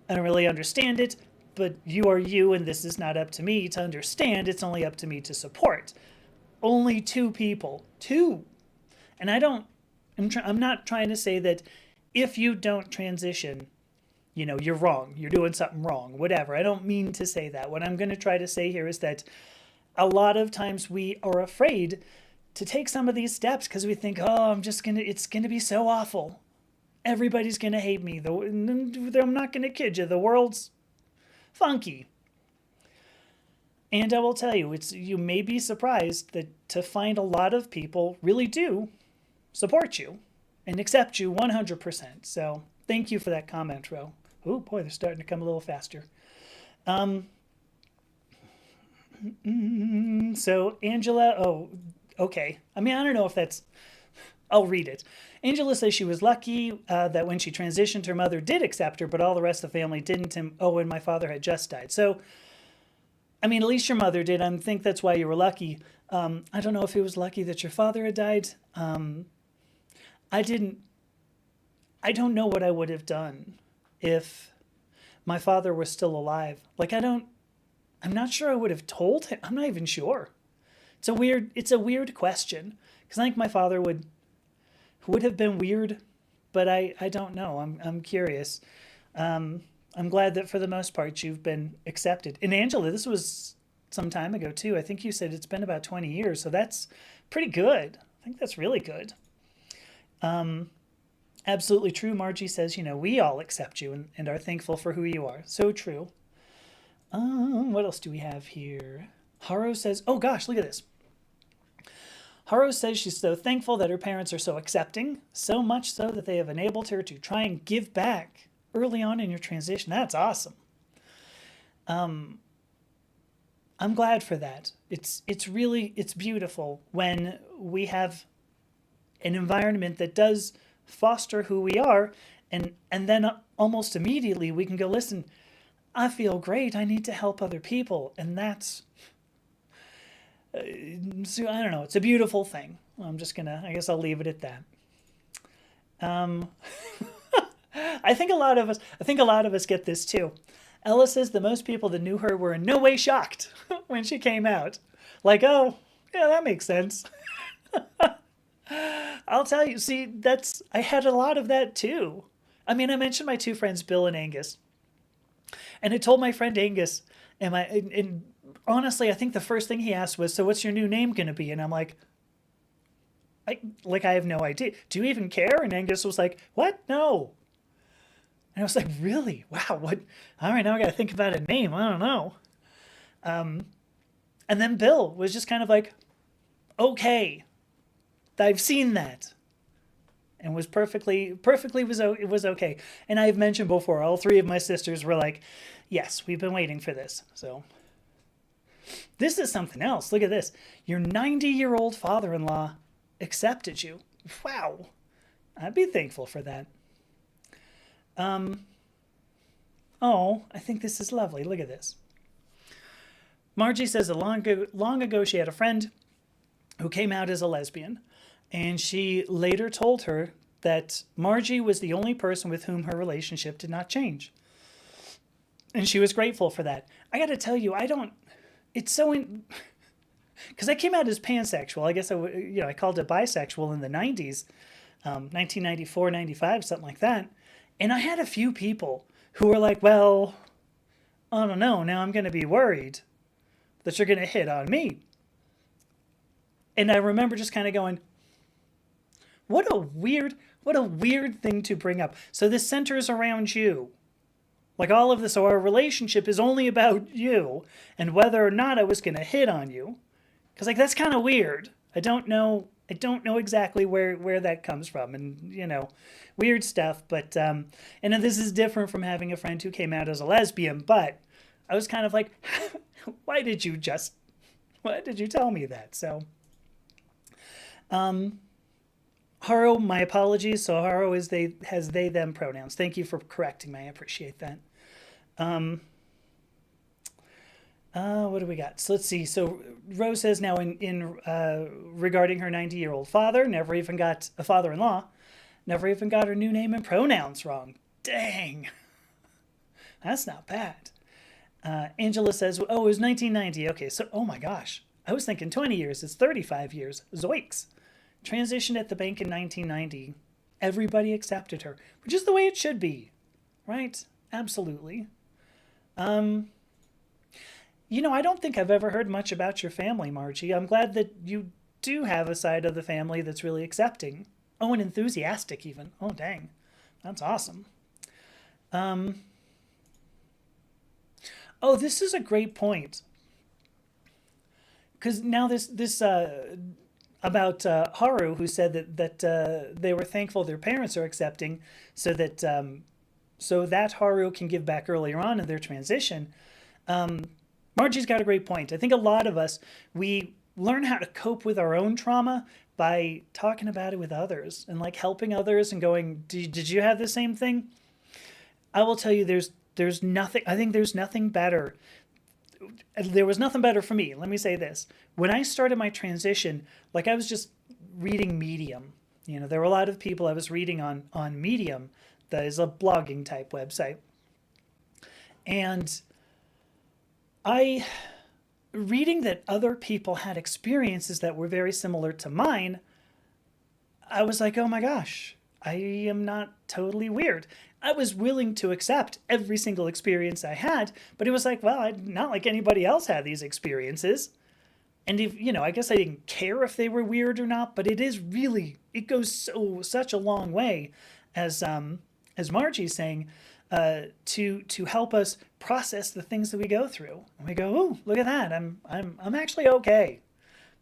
I don't really understand it, but you are you, and this is not up to me to understand. It's only up to me to support. Only two people. Two. And I'm not trying to say that if you don't transition, you're wrong. You're doing something wrong, whatever. I don't mean to say that. What I'm going to try to say here is that a lot of times we are afraid to take some of these steps because we think, oh, it's going to be so awful. Everybody's going to hate me. I'm not going to kid you. The world's funky. And I will tell you, you may be surprised that to find a lot of people really do support you and accept you 100%. So thank you for that comment, Ro. Oh boy, they're starting to come a little faster. So Angela, oh, okay. I mean, I don't know if that's, I'll read it. Angela says she was lucky that when she transitioned, her mother did accept her, but all the rest of the family didn't. And my father had just died. So, I mean, at least your mother did. I think that's why you were lucky. I don't know if it was lucky that your father had died. I don't know what I would have done if my father was still alive. Like, I'm not sure I would have told him. I'm not even sure. It's a weird question. Because I think my father would have been weird, but I don't know. I'm curious. I'm glad that for the most part you've been accepted. And Angela, this was some time ago too. I think you said it's been about 20 years, so that's pretty good. I think that's really good. Absolutely true. Margie says, we all accept you and are thankful for who you are. So true. What else do we have here? Haro says, oh gosh, look at this. Haro says she's so thankful that her parents are so accepting, so much so that they have enabled her to try and give back early on in your transition. That's awesome. I'm glad for that. It's beautiful when we have an environment that does foster who we are, and then almost immediately we can go, listen, I feel great. I need to help other people. And that's, so I don't know. It's a beautiful thing. I guess I'll leave it at that. I think a lot of us get this too. Ella says that most people that knew her were in no way shocked when she came out. Like, oh, yeah, that makes sense. I'll tell you, see, I had a lot of that too. I mean, I mentioned my two friends, Bill and Angus. And I told my friend Angus, and honestly, I think the first thing he asked was, so what's your new name going to be? And I'm like, I have no idea. Do you even care? And Angus was like, what? No. And I was like, really? Wow. What? All right, now I got to think about a name. I don't know. And then Bill was just kind of like, okay, I've seen that. And was it was okay. And I've mentioned before, all three of my sisters were like, yes, we've been waiting for this. So this is something else. Look at this. Your 90-year-old father-in-law accepted you. Wow. I'd be thankful for that. Oh, I think this is lovely. Look at this. Margie says that long ago she had a friend who came out as a lesbian. And she later told her that Margie was the only person with whom her relationship did not change. And she was grateful for that. I got to tell you, it's so because I came out as pansexual. I guess I called it bisexual in the 90s, 1994, 95, something like that. And I had a few people who were like, well, I don't know. Now I'm going to be worried that you're going to hit on me. And I remember just kind of going, what a weird thing to bring up. So this centers around you. Like all of this, so our relationship is only about you and whether or not I was going to hit on you. Because that's kind of weird. I don't know I don't know exactly where that comes from, and weird stuff. But and this is different from having a friend who came out as a lesbian. But I was kind of like, why did you tell me that? So, Haro, my apologies. So Haro has they them pronouns. Thank you for correcting me. I appreciate that. What do we got? So let's see. So Rose says now in regarding her 90-year-old father, never even got a father-in-law, never even got her new name and pronouns wrong. Dang, that's not bad. Angela says, oh, it was 1990. Okay, so oh my gosh, I was thinking 20 years. It's 35 years. Zoinks. Transitioned at the bank in 1990. Everybody accepted her, which is the way it should be, right? Absolutely. I don't think I've ever heard much about your family, Margie. I'm glad that you do have a side of the family that's really accepting. Oh, and enthusiastic even. Oh, dang. That's awesome. Oh, this is a great point. Because now this about Haru, who said that they were thankful their parents are accepting, so that Haru can give back earlier on in their transition. Margie's got a great point. I think a lot of us, we learn how to cope with our own trauma by talking about it with others and like helping others and going, did you have the same thing? I will tell you, there's nothing, I think there's nothing better. There was nothing better for me. Let me say this. When I started my transition, like I was just reading Medium. There were a lot of people I was reading on Medium. That is a blogging type website. And reading that other people had experiences that were very similar to mine, I was like, oh my gosh, I am not totally weird. I was willing to accept every single experience I had, but it was like, well, not like anybody else had these experiences. And if, I guess I didn't care if they were weird or not, but it goes such a long way, as Margie's saying, to help us process the things that we go through. And we go, oh, look at that. I'm actually okay.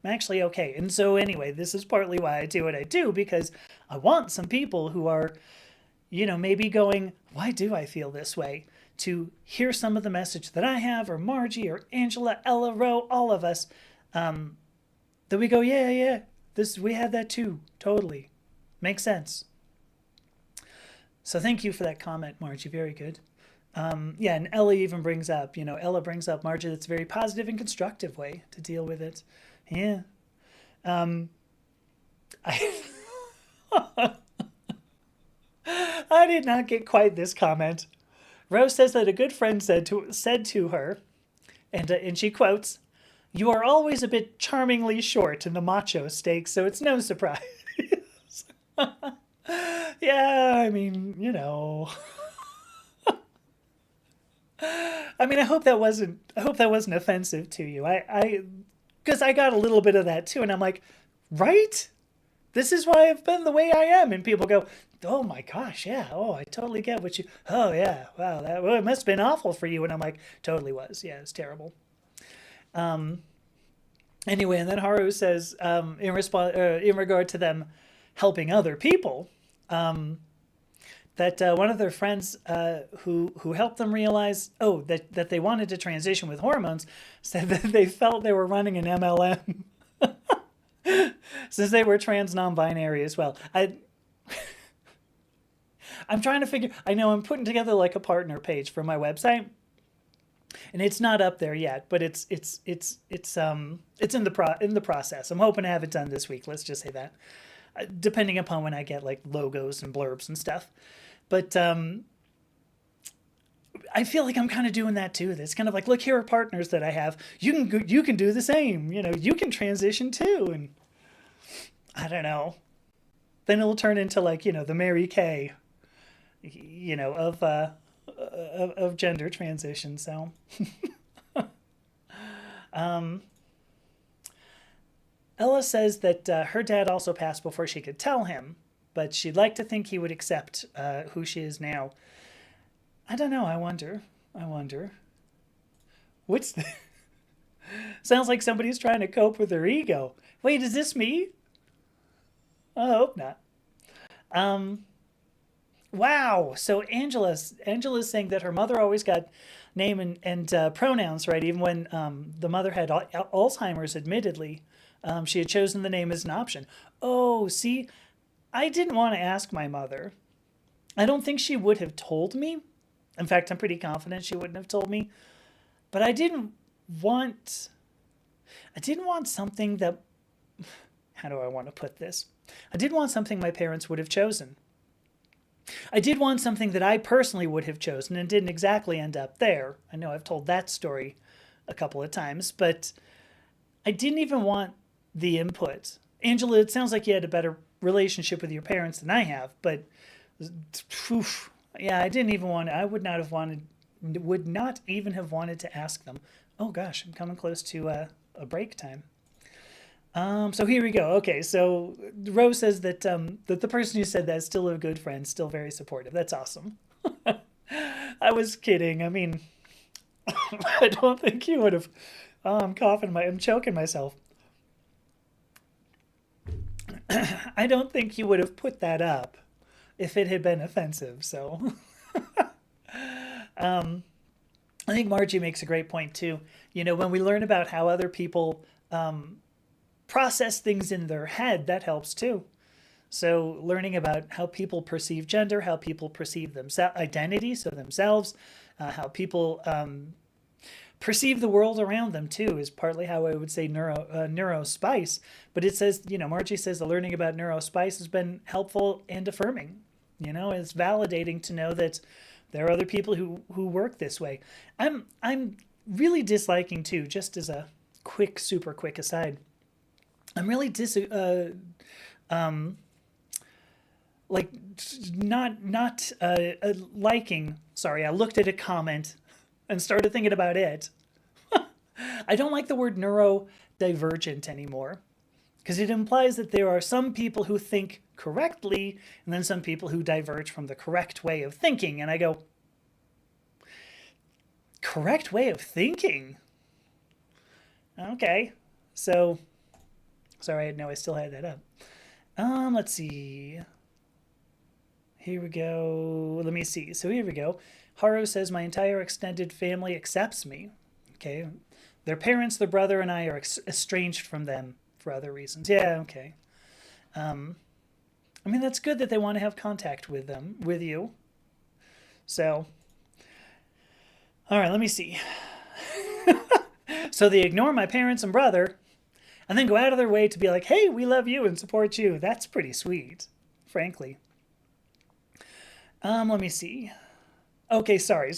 I'm actually okay. And so anyway, this is partly why I do what I do, because I want some people who are, maybe going, why do I feel this way? To hear some of the message that I have, or Margie, or Angela, Ella, Ro, all of us, that we go, yeah, we had that too. Totally. Makes sense. So thank you for that comment, Margie. Very good. Yeah, and Ella even brings up, Ella brings up, Margie, that's a very positive and constructive way to deal with it. Yeah. I did not get quite this comment. Rose says that a good friend said to her, and she quotes, "You are always a bit charmingly short in the macho stakes, so it's no surprise." Yeah, I mean, I mean, I hope that wasn't offensive to you. Because I got a little bit of that too, and I'm like, right? This is why I've been the way I am. And people go, oh my gosh, yeah. Oh, I totally get what you. Oh yeah, wow. It must have been awful for you. And I'm like, totally was. Yeah, it's terrible. Anyway, and then Haru says, in regard to them helping other people, that one of their friends who helped them realize, that they wanted to transition with hormones, said that they felt they were running an MLM. Since they were trans non-binary as well. I'm trying to figure. I know I'm putting together like a partner page for my website, and it's not up there yet, but it's in the process. I'm hoping to have it done this week. Let's just say that, depending upon when I get like logos and blurbs and stuff. But I feel like I'm kind of doing that too. It's kind of like, look, here are partners that I have. You can do the same. You can transition too, and I don't know. Then it'll turn into like the Mary Kay, of gender transition. So, Ella says that her dad also passed before she could tell him, but she'd like to think he would accept who she is now. I don't know. I wonder. What's the... Sounds like somebody's trying to cope with their ego. Wait, is this me? I hope not. Um, wow. So Angela's saying that her mother always got name and pronouns right, even when the mother had Alzheimer's. Admittedly, she had chosen the name as an option. Oh, see, I didn't want to ask my mother. I don't think she would have told me. In fact, I'm pretty confident she wouldn't have told me. But want I didn't want something that, how do I want to put this? I did want something my parents would have chosen. I did want something that I personally would have chosen and didn't exactly end up there. I know I've told that story a couple of times, but I didn't even want the input. Angela, it sounds like you had a better relationship with your parents than I have, but oof, yeah, I didn't even want, I would not even have wanted to ask them. Oh gosh, I'm coming close to a break time. So here we go. Okay, so Rose says that that the person who said that is still a good friend, still very supportive. That's awesome. I was kidding. I mean, I don't think he would have. Oh, I'm choking myself. I don't think he would have put that up if it had been offensive. So I think Margie makes a great point too. You know, when we learn about how other people process things in their head, that helps too. So learning about how people perceive gender, how people perceive themselves, identity, so themselves, how people perceive the world around them too, is partly how I would say neurospice. But it says, you know, Margie says the learning about neurospice has been helpful and affirming. You know, it's validating to know that there are other people who work this way. I'm really disliking too, just as a super quick aside. I'm really like not liking. Sorry, I looked at a comment and started thinking about it. I don't like the word neurodivergent anymore because it implies that there are some people who think correctly and then some people who diverge from the correct way of thinking. And I go, correct way of thinking? Okay. So, sorry, no, I still had that up. Let's see. Here we go. Let me see. So here we go. Haru says, my entire extended family accepts me. Okay. Their parents, their brother, and I are estranged from them for other reasons. Yeah, okay. I mean, that's good that they want to have contact with them, with you. So, all right, let me see. So they ignore my parents and brother and then go out of their way to be like, hey, we love you and support you. That's pretty sweet, frankly. Let me see. Okay, sorry.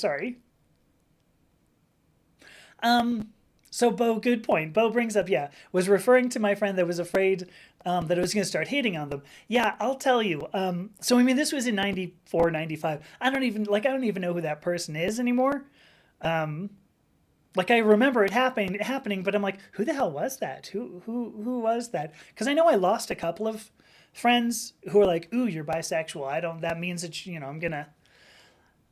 So Bo, good point. Bo brings up, yeah, was referring to my friend that was afraid that I was going to start hating on them. Yeah, I'll tell you. So I mean, this was in 94, 95. I don't even know who that person is anymore. Like I remember it happening, but I'm like, who the hell was that? Who was that? Because I know I lost a couple of friends who are like, ooh, you're bisexual. I don't. That means that I'm gonna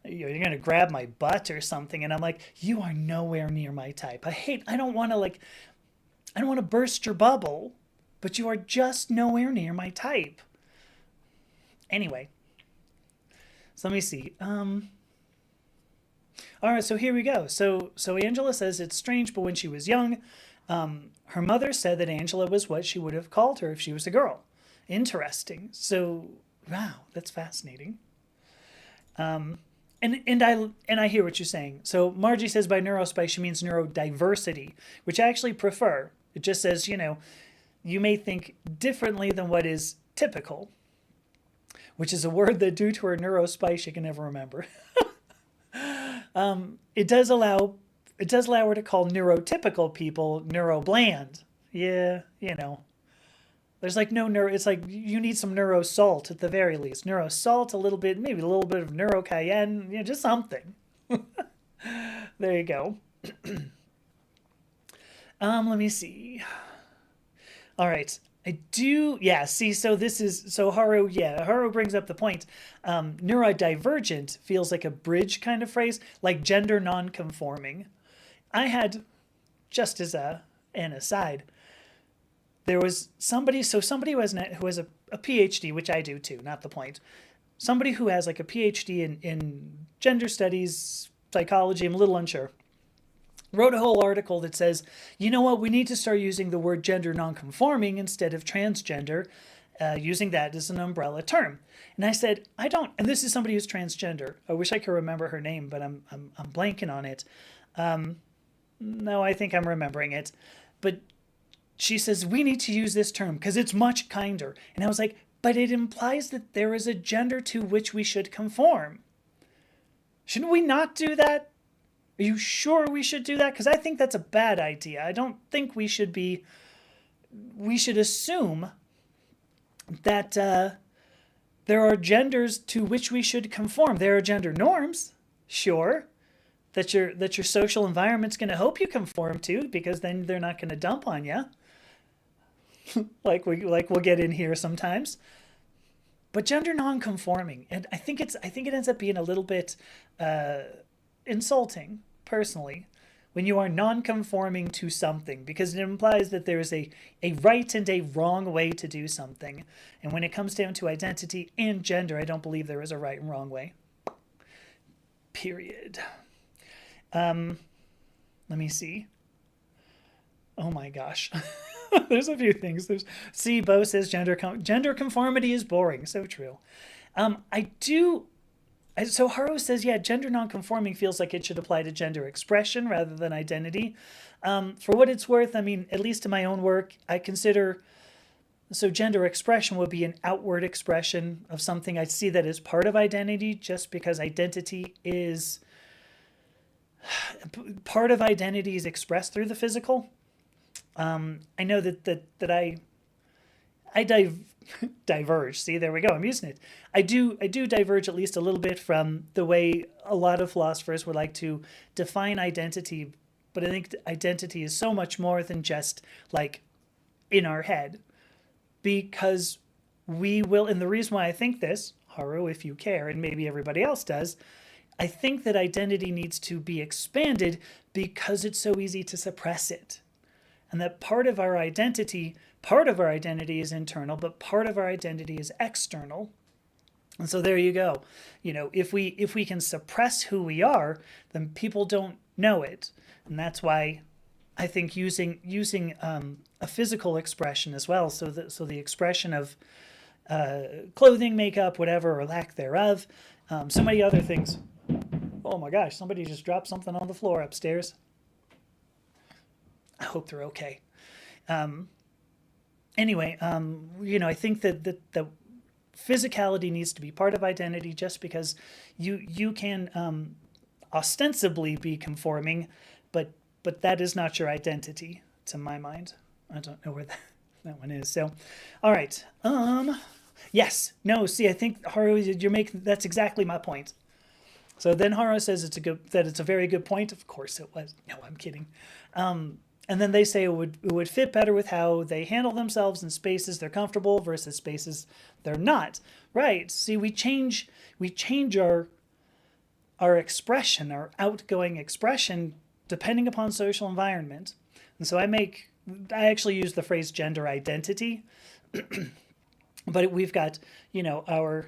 you're gonna grab my butt or something, and I'm like, you are nowhere near my type. I don't want to burst your bubble, but you are just nowhere near my type. Anyway, so let me see. All right, so here we go. So Angela says it's strange, but when she was young, her mother said that Angela was what she would have called her if she was a girl. Interesting. So wow, that's fascinating. And I hear what you're saying. So Margie says by neurospice she means neurodiversity, which I actually prefer. It just says you may think differently than what is typical, which is a word that due to her neurospice she can never remember. It does allow her to call neurotypical people neurobland. Yeah, there's like no neuro. It's like you need some neuro salt at the very least. Neuro salt, a little bit, maybe a little bit of neuro cayenne. Just something. There you go. Let me see. All right. I do, yeah, see, so Haru brings up the point. Neurodivergent feels like a bridge kind of phrase, like gender non-conforming. I had, just as an aside, there was somebody who has a PhD, which I do too, not the point. Somebody who has like a PhD in gender studies, psychology, I'm a little unsure, wrote a whole article that says, you know what, we need to start using the word gender nonconforming instead of transgender, using that as an umbrella term. And I said, I don't, and this is somebody who's transgender. I wish I could remember her name, but I'm blanking on it. No, I think I'm remembering it. But she says, we need to use this term because it's much kinder. And I was like, but it implies that there is a gender to which we should conform. Shouldn't we not do that? Are you sure we should do that? Because I think that's a bad idea. I don't think we should assume that there are genders to which we should conform. There are gender norms, sure, that your social environment's going to hope you conform to, because then they're not going to dump on you, like we'll get in here sometimes. But gender non-conforming, and I think it ends up being a little bit insulting, personally, when you are non-conforming to something, because it implies that there is a right and a wrong way to do something. And when it comes down to identity and gender, I don't believe there is a right and wrong way. Period. Let me see. Oh my gosh. There's a few things. Bo says gender conformity is boring. So true. So Haro says, yeah, gender nonconforming feels like it should apply to gender expression rather than identity. For what it's worth, I mean, at least in my own work, I consider, so gender expression would be an outward expression of something. I see that as part of identity, just because identity is, part of identity is expressed through the physical. I know that I diverge. See, there we go. I'm using it. I do diverge at least a little bit from the way a lot of philosophers would like to define identity. But I think identity is so much more than just like in our head, because we will. And the reason why I think this, Haru, if you care, and maybe everybody else does, I think that identity needs to be expanded because it's so easy to suppress it. And that part of our identity is internal, but part of our identity is external. And so there you go. You know, if we can suppress who we are, then people don't know it. And that's why I think using a physical expression as well, so the expression of clothing, makeup, whatever, or lack thereof, so many other things. Oh my gosh, somebody just dropped something on the floor upstairs. I hope they're okay. Anyway, I think that physicality needs to be part of identity, just because you can ostensibly be conforming, but that is not your identity, to my mind. I don't know where that one is. So, all right. Yes. No. See, I think Haru, that's exactly my point. So then Haru says it's a very good point. Of course it was. No, I'm kidding. And then they say it would fit better with how they handle themselves in spaces they're comfortable versus spaces they're not. Right. See, we change our expression, our outgoing expression, depending upon social environment. And so I actually use the phrase gender identity, but we've got, our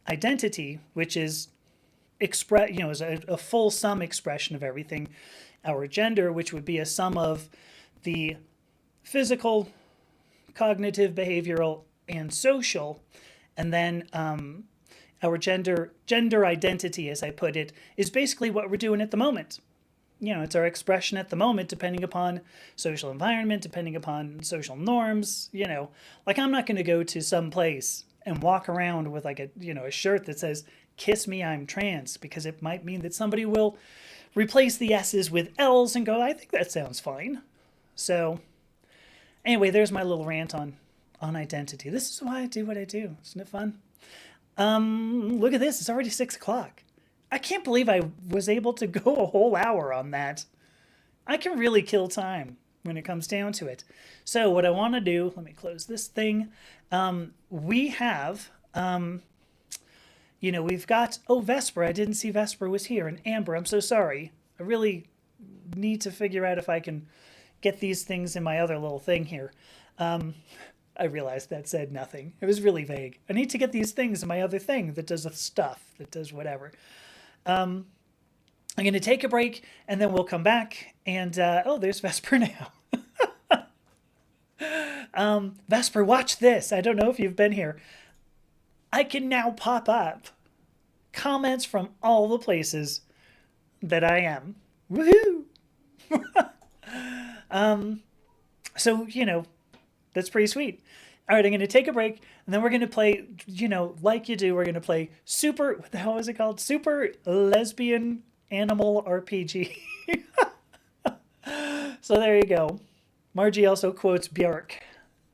identity, which is is a full sum expression of everything. Our gender, which would be a sum of the physical, cognitive, behavioral, and social. And then our gender identity, as I put it, is basically what we're doing at the moment. It's our expression at the moment, depending upon social environment, depending upon social norms. Like, I'm not going to go to some place and walk around with like a shirt that says, "Kiss me, I'm trans," because it might mean that somebody will replace the S's with L's and go, I think that sounds fine. So anyway, there's my little rant on identity. This is why I do what I do. Isn't it fun? Look at this. It's already 6:00. I can't believe I was able to go a whole hour on that. I can really kill time when it comes down to it. So what I want to do, let me close this thing. We have, we've got, Vesper. I didn't see Vesper was here. And Amber, I'm so sorry. I really need to figure out if I can get these things in my other little thing here. I realized that said nothing. It was really vague. I need to get these things in my other thing that does stuff, that does whatever. I'm going to take a break, and then we'll come back. And, oh, there's Vesper now. Vesper, watch this. I don't know if you've been here. I can now pop up comments from all the places that I am. Woohoo! So, that's pretty sweet. All right, I'm going to take a break, and then we're going to play, like you do, we're going to play what the hell is it called? Super Lesbian Animal RPG. So there you go. Margie also quotes Björk,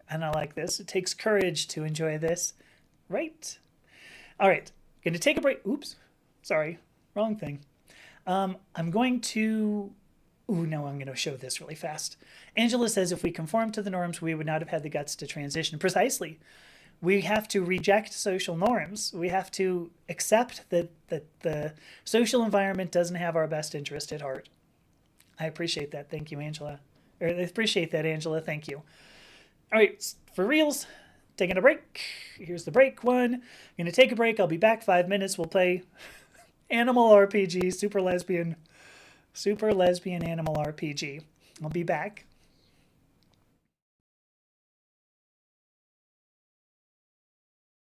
and I like this. It takes courage to enjoy this, right? All right, going to take a break. Oops, sorry, wrong thing. I'm going to... Ooh, no, I'm going to show this really fast. Angela says if we conform to the norms, we would not have had the guts to transition. Precisely. We have to reject social norms. We have to accept that the social environment doesn't have our best interest at heart. I appreciate that. Thank you, Angela. I appreciate that, Angela. Thank you. All right, for reals, taking a break. Here's the break one. I'm going to take a break. I'll be back 5 minutes. We'll play Animal RPG, Super Lesbian Animal RPG. I'll be back.